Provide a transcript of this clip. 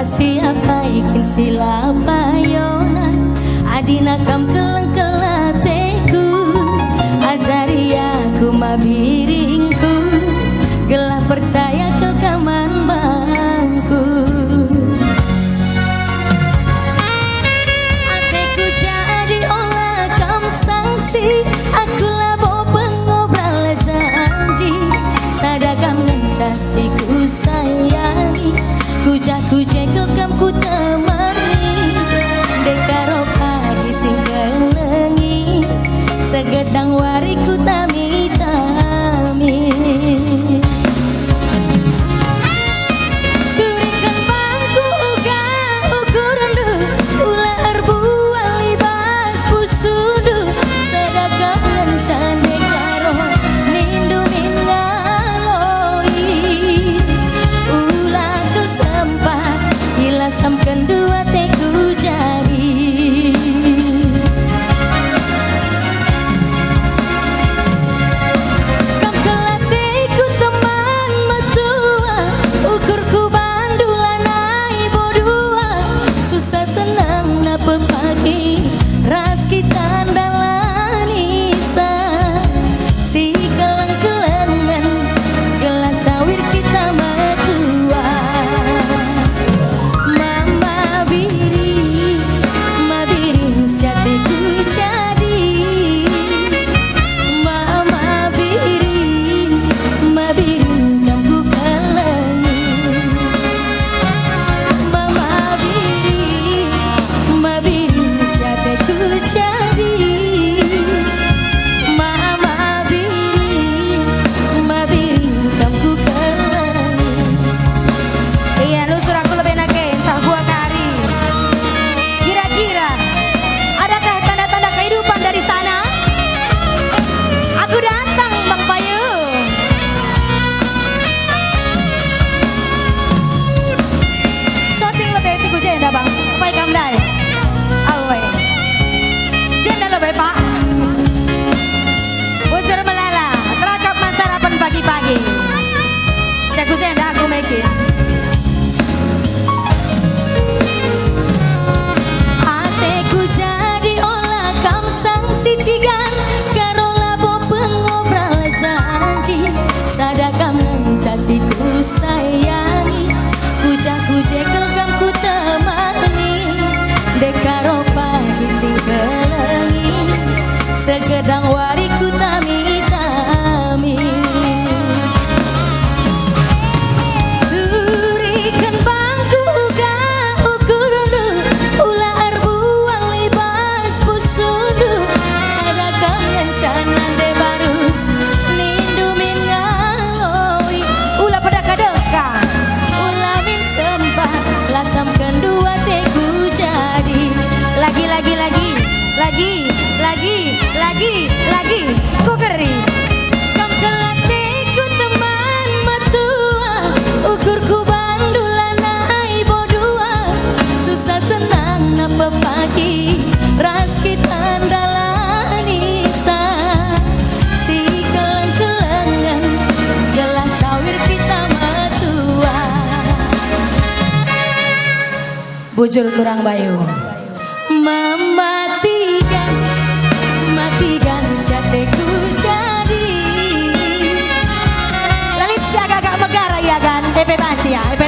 siapa ikin sila payonan adina kam keleng-kelateku ajari aku mabiringku gelah percaya ke kaman bangku ateku jadi olah kam sanksi aku labo pengobrol janji sadakam ngencasiku sayangi ku jekel kam ku temani dekaro pagi sing kelengi segedang wariku tami-tami turikan bangku uga ukurandu ular buang libas pusudu sedakam ngencan dekaro nindu mingaloi ulah sempat hilasam kedua teku jadi kam kelateku teman metua ukurku bandulanai bodua susah senang napa pagi ras kita andalani si keleng-kelengan gelah cawir kita metua Pak bocor melala terakap sarapan pagi-pagi saya kusenda aku mekin ateku jadi olah kam sanksi tigan karo labo pengobrol janji sadakam ngencasiku sayangi ku jekel kam ku temani dekaro pagi sing kelengi segedang wariku tami-tami turikan bangku uga ukurandu ular buang libas pusudu sadakam ngencanan de barus nindu min ngaloi ulah pada kadeka ulah min sembah lasam kedua teku jadi lagi ku geri kam kelateku teman metua ukurku bandulanai bodua susah senang napa pagi ras kita andalani si keleng-kelengan gelah cawir kita metua bujur turang bayu matikan syateku jadi lalit si agak-agak megara ya kan EP Panci ya EP